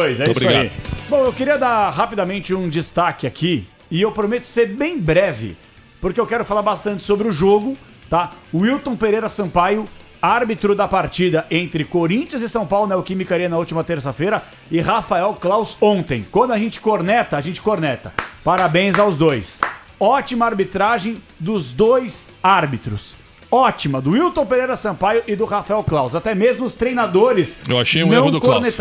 dois, é isso aí. Bom, eu queria dar rapidamente um destaque aqui, e eu prometo ser bem breve, porque eu quero falar bastante sobre o jogo, tá? Wilton Pereira Sampaio, árbitro da partida entre Corinthians e São Paulo na Neoquímica Arena na última terça-feira, e Rafael Klaus ontem. Quando a gente corneta, a gente corneta. Parabéns aos dois. Ótima arbitragem dos dois árbitros. Ótima, do Wilton Pereira Sampaio e do Rafael Klaus. Até mesmo os treinadores Eu achei um erro do Klaus.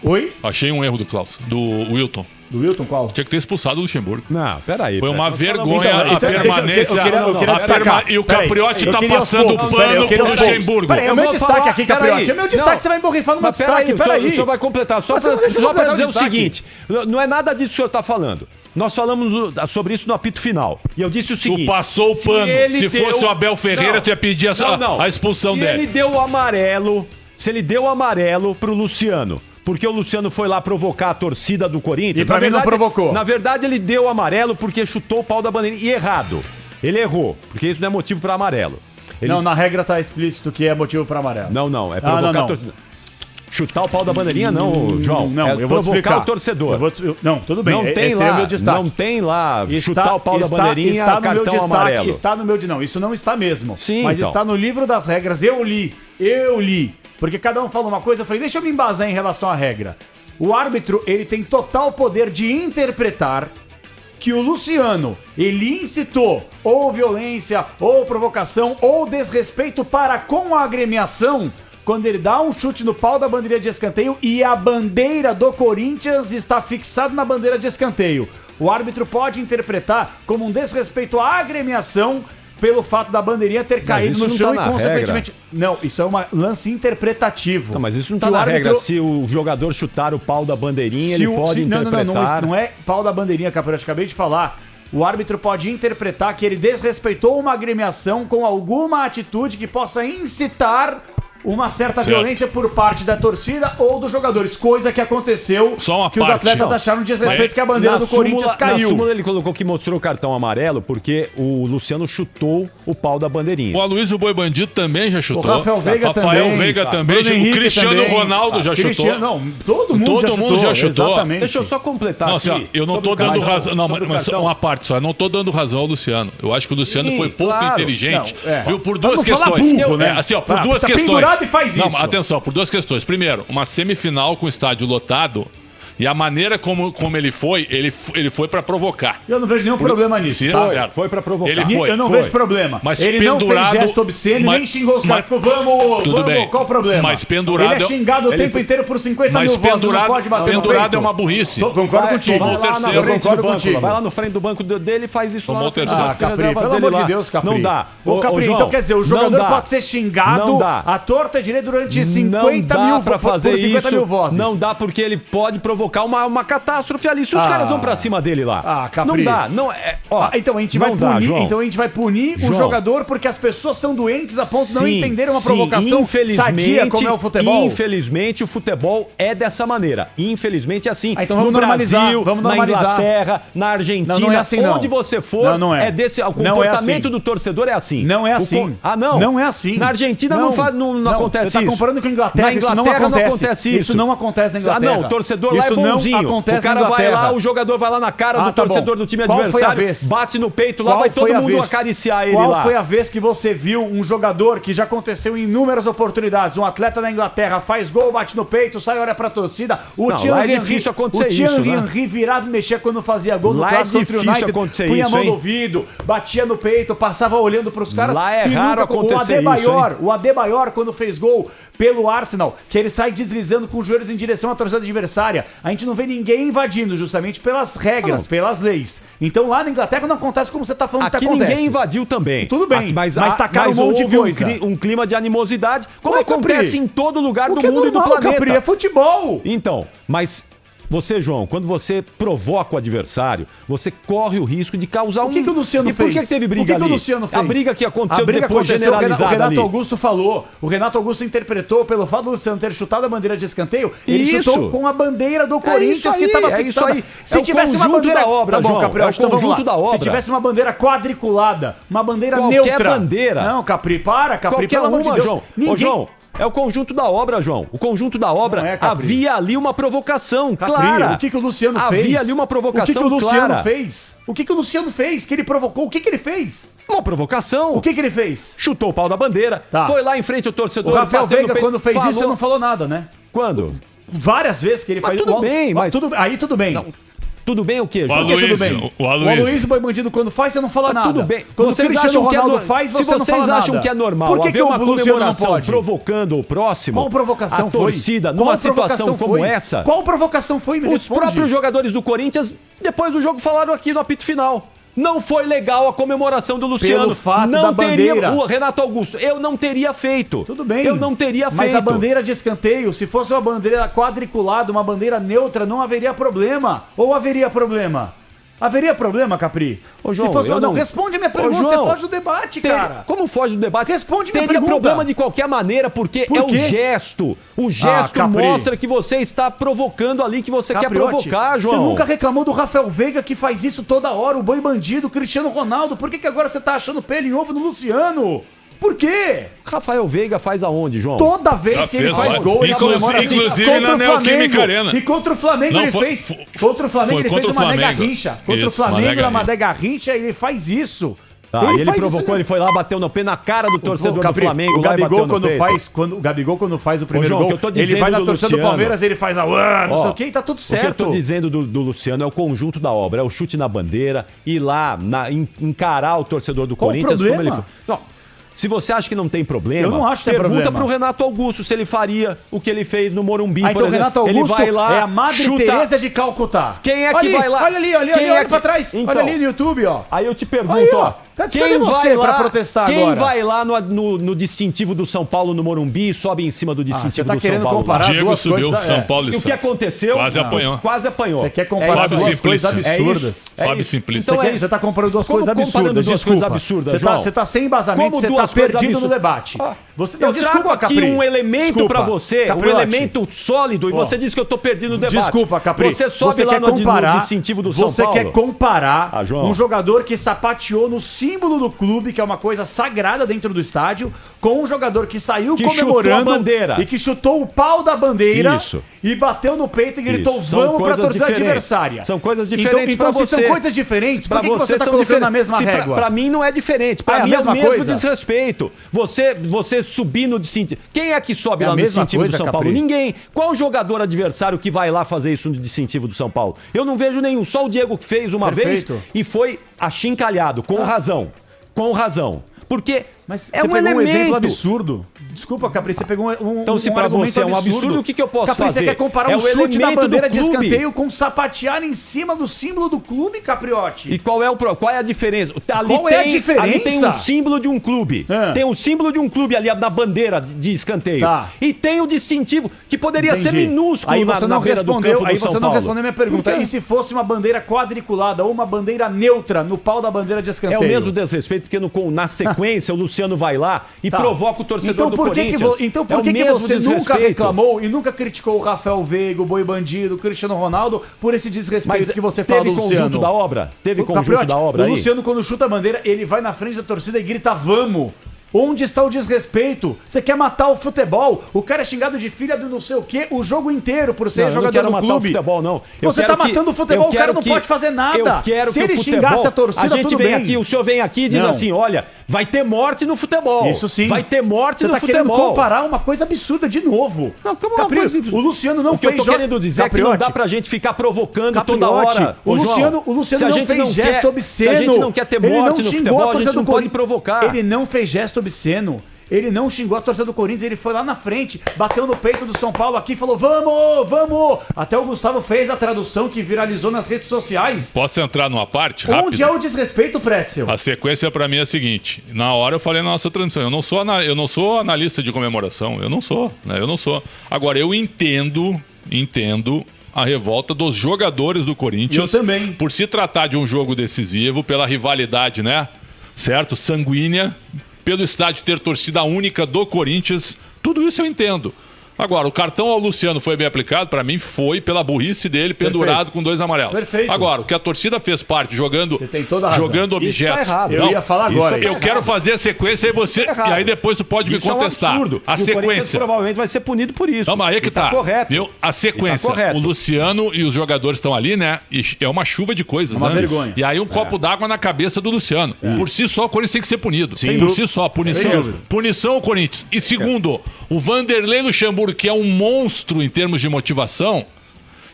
Oi? Achei um erro do Klaus, do Wilton. Do Wilton qual? Tinha que ter expulsado o Luxemburgo. Não, peraí. Foi uma vergonha a permanência. Eu queria destacar. E o Capriotti tá passando pano pro Luxemburgo. Peraí, é o meu destaque aqui, Capriotti. É o meu destaque, você vai emborrifar no meu destaque. Peraí, o senhor vai completar. Só pra dizer o seguinte, não é nada disso que o senhor tá falando. Nós falamos sobre isso no apito final. E eu disse o seguinte... Tu passou o pano. Se fosse o Abel Ferreira, tu ia pedir a expulsão dele. Se ele deu o amarelo pro Luciano... Porque o Luciano foi lá provocar a torcida do Corinthians. E pra mim não provocou. Na verdade, ele deu o amarelo porque chutou o pau da bandeirinha. E errado. Ele errou. Porque isso não é motivo pra amarelo. Não, na regra tá explícito que é motivo pra amarelo. Não. É provocar a torcida. Chutar o pau da bandeirinha não, João. Não, é eu vou provocar o torcedor. Não, tudo bem. Não tem lá, é o meu destaque. Não tem lá chutar o pau da bandeirinha, cartão amarelo. Está no meu... Não, isso não está mesmo. Sim, mas então. está no livro das regras. Eu li. Porque cada um fala uma coisa. Eu falei, deixa eu me embasar em relação à regra. O árbitro, ele tem total poder de interpretar que o Luciano, ele incitou ou violência, ou provocação, ou desrespeito para com a agremiação, quando ele dá um chute no pau da bandeira de escanteio e a bandeira do Corinthians está fixada na bandeira de escanteio. O árbitro pode interpretar como um desrespeito à agremiação pelo fato da bandeirinha ter caído no chão e, consequentemente... Não, isso é um lance interpretativo. Não, mas isso não tá na regra. Se o jogador chutar o pau da bandeirinha, ele pode interpretar... Não é pau da bandeirinha, Capô, eu acabei de falar. O árbitro pode interpretar que ele desrespeitou uma agremiação com alguma atitude que possa incitar uma certa violência por parte da torcida ou dos jogadores, coisa que aconteceu, que os atletas acharam desrespeito que a bandeira do Corinthians caiu. Na súmula ele colocou que mostrou o cartão amarelo porque o Luciano chutou o pau da bandeirinha. O Aloysio Boi Bandido também já chutou. O Rafael Veiga também. O Cristiano Ronaldo já chutou. Não, todo mundo já chutou. Exatamente. Deixa eu só completar aqui. Eu não tô dando razão. Não, mas uma parte só. Eu não tô dando razão ao Luciano. Eu acho que o Luciano foi pouco inteligente. Viu? Por duas questões. Por duas questões. E faz isso. Não, atenção, por duas questões. Primeiro, uma semifinal com o estádio lotado e a maneira como ele foi pra provocar. Eu não vejo nenhum problema nisso. Foi pra provocar. Eu não vejo problema. Mas ele não fez gesto obsceno, nem xingou os caras. Ficou, vamos, qual o problema? Mas pendurado... Ele é xingado o tempo inteiro por 50 mil vozes, não pode bater no peito. Pendurado é uma burrice. Concordo contigo. Vai lá no frente do banco dele e faz isso lá. Capri, pelo amor de Deus, Capri. Não dá. Então quer dizer, o jogador pode ser xingado à torta e direita durante 50 mil pra fazer isso. Vozes. Não dá porque ele pode provocar uma catástrofe ali. Se os caras vão pra cima dele lá. Capri. Não dá. Então a gente vai punir o jogador porque as pessoas são doentes a ponto de não entenderem uma provocação sadia como é o futebol. Infelizmente o futebol é dessa maneira. Infelizmente é assim. Então vamos normalizar. Na Inglaterra, na Argentina, não é assim, onde você for, é desse. O comportamento do torcedor é assim. Não é assim. Não? Não é assim. Na Argentina não acontece isso. Você tá comparando com a Inglaterra. Na Inglaterra não acontece isso. Isso não acontece na Inglaterra. Não, o torcedor lá é bonzinho. O cara vai lá, o jogador vai lá na cara do torcedor do time adversário, bate no peito, lá vai todo mundo acariciar ele lá. Qual foi a vez que você viu um jogador que já aconteceu em inúmeras oportunidades, um atleta da Inglaterra faz gol, bate no peito, sai, olha pra torcida, o Thierry Henry virava e mexia quando fazia gol no clássico contra o United, punha a mão no ouvido, batia no peito, passava olhando pros caras. Lá é raro acontecer isso, o Adebayor, quando fez gol pelo Arsenal, que ele sai deslizando com os joelhos em direção à torcida adversária, a gente não vê ninguém invadindo, justamente pelas regras, pelas leis. Então lá na Inglaterra não acontece como você tá falando que acontece. Aqui ninguém invadiu também. Tudo bem, mas tacaram um monte de coisa. Um clima de animosidade, como acontece em todo lugar do mundo e do planeta. Capri, é futebol. Então, mas... Você, João, quando você provoca o adversário, você corre o risco de causar O que o Luciano fez? E por que teve briga ali? O Luciano fez? A briga que aconteceu depois generalizada ali. O Renato ali. Augusto falou. O Renato Augusto interpretou pelo fato do Luciano ter chutado a bandeira de escanteio. Ele chutou com a bandeira do Corinthians que estava fixada. Se tivesse uma bandeira da obra, tá bom, Capri, então vamos lá. Se tivesse uma bandeira quadriculada, uma bandeira neutra. Qualquer bandeira. Não, Capri, pelo amor de Deus. Ô, João, É o conjunto da obra, João. O conjunto da obra, havia ali uma provocação clara. O que o Luciano fez? Havia ali uma provocação clara. O que o Luciano fez? O que o Luciano fez? Que ele provocou? O que ele fez? Uma provocação. O que ele fez? Chutou o pau da bandeira, foi lá em frente ao torcedor. O Rafael Veiga, quando fez isso, você não falou nada, né? Quando? Várias vezes que ele faz isso. Tudo bem, mas... Aí tudo bem. Não. Tudo bem o quê, João? O Aloysio Boi Bandido, quando faz, você não fala nada. Tudo bem. Quando vocês acham que faz, se vocês acham que é normal por que haver uma comemoração pode? Provocando o próximo, qual provocação a torcida, numa situação como essa... Qual provocação foi, me Os próprios jogadores do Corinthians, depois do jogo, falaram aqui no apito final. Não foi legal a comemoração do Luciano. Pelo fato não da bandeira. O Renato Augusto, eu não teria feito. Tudo bem. Eu não teria feito. Mas a bandeira de escanteio, se fosse uma bandeira quadriculada, uma bandeira neutra, não haveria problema. Ou haveria problema? Haveria problema, Capri? Ô, João, se fosse... Não, responde a minha pergunta, João, você foge do debate, cara. Como foge do debate? Responde minha pergunta. pergunta. Teria problema de qualquer maneira, porque é o gesto. O gesto mostra que você está provocando ali, que você quer provocar, João. Você nunca reclamou do Rafael Veiga, que faz isso toda hora, o Boi Bandido, o Cristiano Ronaldo. Por que agora você tá achando pelo em ovo no Luciano? Por quê? Rafael Veiga faz aonde, João? Toda vez que ele faz gol, ele comemora assim. Inclusive na Neoquímica Arena. E contra o Flamengo ele fez. Contra o Flamengo ele fez uma mega rincha. Contra o Flamengo, uma mega rincha, ele faz isso. Ele provocou, ele foi lá, bateu no pé na cara do torcedor do Flamengo. O Gabigol, quando faz o primeiro gol, ele vai na torcida do Palmeiras, ele faz não sei o que, e tá tudo certo. O que eu tô dizendo do Luciano é o conjunto da obra, é o chute na bandeira, ir lá, encarar o torcedor do Corinthians como ele foi. Não. Se você acha que não tem problema, eu não acho que tem pergunta problema. Pro Renato Augusto se ele faria o que ele fez no Morumbi, por então exemplo. Renato Augusto ele vai lá, é a Madre Teresa de Calcutá. Quem é que vai lá? Olha ali, olha pra trás. Então, olha ali no YouTube, ó. Aí eu te pergunto, ó. Quem vai lá pra protestar quem agora? vai lá no distintivo do São Paulo no Morumbi e sobe em cima do distintivo do São Paulo? Comparar Diego duas subiu, coisas, São Paulo e o que aconteceu? Quase apanhou. Quase apanhou. Você quer comparar duas coisas absurdas? Fábio Simplício. Então você tá comparando duas coisas absurdas. Duas coisas absurdas, João? Você tá sem embasamento, você tá perdido no debate. Eu trago aqui um elemento pra você, um elemento sólido, e você diz que eu tô perdido no debate. Desculpa, Capri. Você sobe lá no distintivo do São Paulo. Você quer comparar João, um jogador que sapateou no símbolo do clube, que é uma coisa sagrada dentro do estádio, com um jogador que saiu comemorando a bandeira e que chutou o pau da bandeira Isso. e bateu no peito e gritou vamos pra torcida adversária. São coisas diferentes então, pra você. Se são coisas diferentes, por que você tá colocando na mesma régua? Pra mim não é diferente. Pra mim é o mesmo desrespeito. Você subir no distintivo. Quem é que sobe lá no distintivo do São Paulo? Ninguém. Qual jogador adversário que vai lá fazer isso no distintivo do São Paulo? Eu não vejo nenhum. Só o Diego que fez uma vez e foi achincalhado, com razão. Com razão. Porque mas é um elemento. Um exemplo absurdo. Desculpa, Capri, você pegou então, se pra você é um absurdo, o que eu posso Capri, fazer? Você quer comparar um chute na bandeira de escanteio com sapatear em cima do símbolo do clube, Capriotti? E qual é a diferença? Ali tem um símbolo de um clube. Tem um símbolo de um clube ali na bandeira de escanteio. E tem o distintivo, que poderia ser minúsculo aí você na não beira do campo do São Paulo. Aí você não respondeu minha pergunta. E se fosse uma bandeira quadriculada ou uma bandeira neutra no pau da bandeira de escanteio? É o mesmo desrespeito, porque na sequência o Luciano vai lá e provoca o torcedor do Corinthians. Então por que você nunca reclamou e nunca criticou o Rafael Veiga, o Boi Bandido, o Cristiano Ronaldo por esse desrespeito que você fala do Luciano? Teve conjunto da obra? Teve conjunto da obra aí? O Luciano, quando chuta a bandeira, ele vai na frente da torcida e grita vamos! Onde está o desrespeito? Você quer matar o futebol? O cara é xingado de filha do não sei o quê o jogo inteiro por ser jogador do clube. Eu não quero matar o futebol, não. Você tá matando o futebol, o cara não pode fazer nada. Eu quero Se ele xingasse a torcida, tudo bem. O senhor vem aqui e diz assim, olha, vai ter morte no futebol. Isso sim. Vai ter morte no futebol. Você tá querendo comparar uma coisa absurda de novo. Não, como uma coisa... O Luciano não fez... O que eu tô querendo dizer é que não dá pra gente ficar provocando toda hora. O Luciano não fez gesto obsceno. Se a gente não quer ter morte no futebol, a gente não pode provocar. Ele não fez gesto obsceno. Ele não xingou a torcida do Corinthians, ele foi lá na frente, bateu no peito do São Paulo aqui e falou, vamos, vamos! Até o Gustavo fez a tradução que viralizou nas redes sociais. Posso entrar numa parte rápida? Onde é o desrespeito, Pretzel? A sequência pra mim é a seguinte, na hora eu falei na nossa transmissão, eu não sou analista de comemoração, eu não sou. Agora, eu entendo a revolta dos jogadores do Corinthians. Eu também. Por se tratar de um jogo decisivo, pela rivalidade, né? Certo? Sanguínea. Pelo estádio ter torcida única do Corinthians, tudo isso eu entendo. Agora, o cartão ao Luciano foi bem aplicado? Pra mim foi pela burrice dele, pendurado com 2 amarelos. Perfeito. Agora, o que a torcida fez parte, jogando objetos. Tá errado. Eu ia falar agora. Eu quero fazer a sequência e você... E aí depois tu pode me contestar. É um absurdo. A sequência. Provavelmente vai ser punido por isso. Não, mas aí que tá. Correto. Viu? A sequência. O Luciano e os jogadores estão ali, né? E é uma chuva de coisas, uma vergonha. E aí um copo d'água na cabeça do Luciano. Por si só, o Corinthians tem que ser punido. Por si só, punição ao Corinthians. E segundo, o Vanderlei Luxemburgo, que é um monstro em termos de motivação,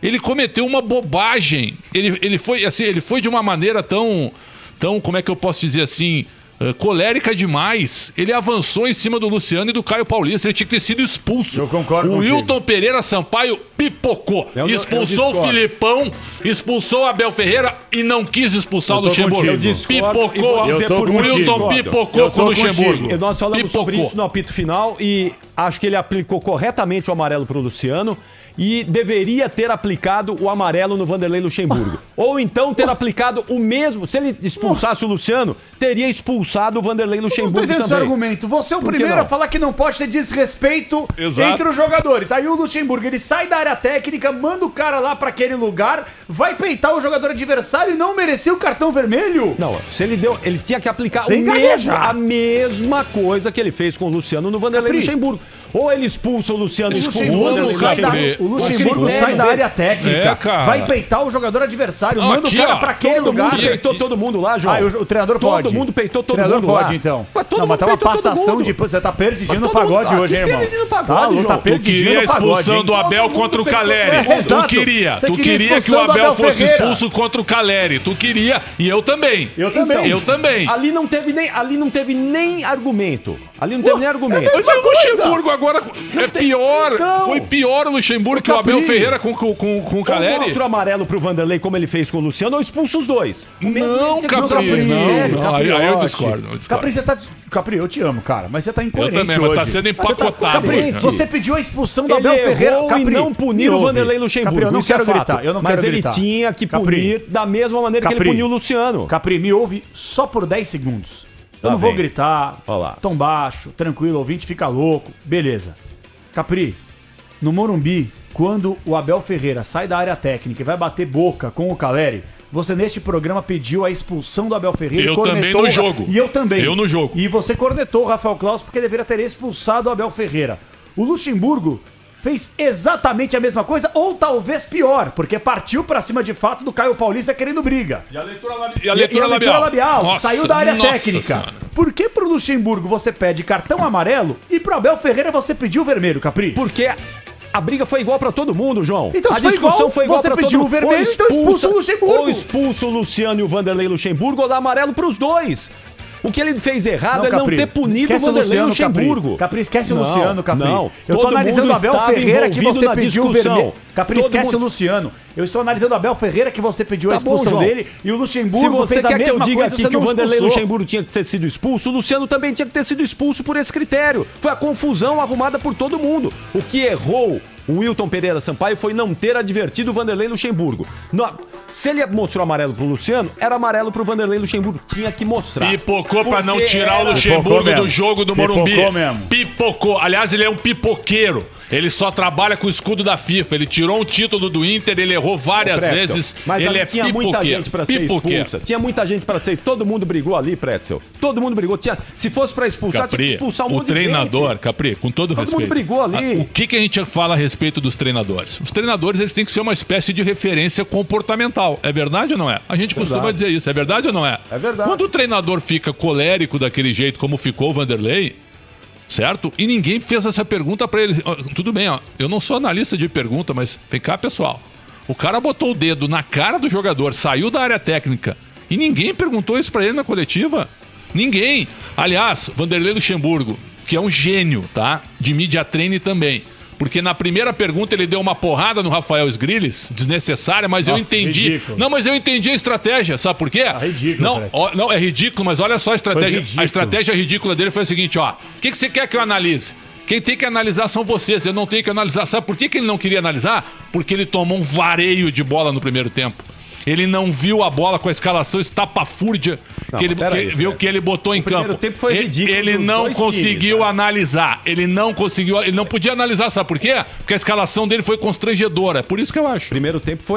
ele cometeu uma bobagem. Ele foi de uma maneira tão, como é que eu posso dizer assim, colérica demais. Ele avançou em cima do Luciano e do Caio Paulista. Ele tinha que ter sido expulso. Eu concordo o contigo. Wilton Pereira Sampaio pipocou. Expulsou o Filipão, expulsou o Abel Ferreira e não quis expulsar o Luxemburgo. Pipocou. O Wilton pipocou com o Luxemburgo. Nós falamos sobre isso no apito final e acho que ele aplicou corretamente o amarelo para o Luciano e deveria ter aplicado o amarelo no Vanderlei Luxemburgo. Ou então ter aplicado o mesmo. Se ele expulsasse o Luciano, teria expulsado o Vanderlei Luxemburgo também. Não tô entendendo esse argumento. Você é o primeiro a falar que não pode ter desrespeito entre os jogadores. Aí o Luxemburgo, ele sai da área técnica, manda o cara lá pra aquele lugar, vai peitar o jogador adversário e não merecia o cartão vermelho? Não, se ele deu, ele tinha que aplicar a mesma coisa que ele fez com o Luciano no Vanderlei Luxemburgo. Ou ele expulsa o Luciano e expulsa o Vanderlei Luxemburgo. O Luxemburgo sai da área técnica, vai peitar o jogador adversário, manda o cara pra aquele lugar. Todo mundo peitou todo mundo lá, João. O treinador pode. Todo mundo peitou todo mundo lá. O treinador pode, então. Mas tá uma passação de... Você tá perdidinho no pagode hoje, hein, irmão? Tá perdidinho no pagode. Tu queria a expulsão do Abel contra o Caleri. Tu queria que o Abel fosse expulso contra o Caleri. Tu queria, e eu também. Eu também. Ali não teve nem argumento. Mas o Luxemburgo agora é pior. Foi pior o Luxemburgo que o Abel Ferreira com o Caleri. Ou mostra o amarelo pro Vanderlei como ele fez com o Luciano ou expulsa os dois. Não, Capri. Não. Aí eu discordo. Capri, você tá... Capri, eu te amo, cara, mas você tá incoerente hoje. Eu também, mas tá sendo empacotado. Capri, você pediu a expulsão do Abel Ferreira. Capri, e não punir o Vanderlei Luxemburgo. Capri, eu não quero gritar. Mas ele tinha que punir da mesma maneira que ele puniu o Luciano. Capri, me ouve só por 10 segundos. Eu não vou gritar, tom baixo, tranquilo, ouvinte fica louco, beleza. Capri, no Morumbi, quando o Abel Ferreira sai da área técnica e vai bater boca com o Caleri, você neste programa pediu a expulsão do Abel Ferreira. Eu também no jogo. E eu também. Eu no jogo. E você cornetou o Rafael Claus porque deveria ter expulsado o Abel Ferreira. O Luxemburgo fez exatamente a mesma coisa, ou talvez pior, porque partiu pra cima de fato do Caio Paulista querendo briga. E a leitura labial. Nossa, saiu da área técnica. Senhora. Por que pro Luxemburgo você pede cartão amarelo e pro Abel Ferreira você pediu vermelho, Capri? Porque a briga foi igual pra todo mundo, João. Então, a discussão foi igual pra todo mundo. Você pediu o vermelho, então expulsa o Luxemburgo. Ou expulsa o Luciano e o Vanderlei Luxemburgo, ou dá amarelo pros dois. O que ele fez errado é não ter punido o Vanderlei Luxemburgo. Capri, esquece o Luciano, Capri. Não, eu tô analisando o Abel Ferreira que você pediu o vermelho. Capri, esquece o Luciano. Eu estou analisando o Abel Ferreira que você pediu a expulsão dele e o Luxemburgo fez a mesma coisa. Se você quer que eu diga aqui que o Vanderlei Luxemburgo tinha que ter sido expulso, o Luciano também tinha que ter sido expulso por esse critério. Foi a confusão arrumada por todo mundo. O que errou o Wilton Pereira Sampaio foi não ter advertido o Vanderlei Luxemburgo. Se ele mostrou amarelo pro Luciano, era amarelo pro Vanderlei Luxemburgo. Tinha que mostrar. Pipocou pra não tirar o Luxemburgo do jogo do Morumbi. Pipocou. Aliás, ele é um pipoqueiro. Ele só trabalha com o escudo da FIFA. Ele tirou um título do Inter, ele errou várias vezes. Mas ele tinha muita gente pra ser expulsa. Tinha muita gente pra ser. Todo mundo brigou ali, Pretzel. Todo mundo brigou. Se fosse pra expulsar, Capri, tinha que expulsar um monte de gente. O treinador, Capri, com todo respeito. Todo mundo brigou ali. O que a gente fala a respeito dos treinadores? Os treinadores, eles têm que ser uma espécie de referência comportamental. É verdade ou não é? A gente costuma dizer isso. É verdade ou não é? É verdade. Quando o treinador fica colérico daquele jeito, como ficou o Vanderlei, certo? E ninguém fez essa pergunta pra ele. Tudo bem, ó. Eu não sou analista de pergunta, mas vem cá, pessoal. O cara botou o dedo na cara do jogador, saiu da área técnica e ninguém perguntou isso pra ele na coletiva. Ninguém. Aliás, Vanderlei Luxemburgo, que é um gênio, tá? De media training também. Porque na primeira pergunta ele deu uma porrada no Rafael Sgrilles, desnecessária, mas eu entendi. Ridículo. Não, mas eu entendi a estratégia, sabe por quê? Ridículo. Não, é ridículo, mas olha só a estratégia. A estratégia ridícula dele foi a seguinte, ó. O que você quer que eu analise? Quem tem que analisar são vocês, eu não tenho que analisar. Sabe por que ele não queria analisar? Porque ele tomou um vareio de bola no primeiro tempo. Ele não viu a bola com a escalação estapafúrdia que ele botou em campo. O tempo foi ridículo. Ele não conseguiu analisar. Ele não podia analisar, sabe por quê? Porque a escalação dele foi constrangedora. É por isso que eu acho. Primeiro tempo foi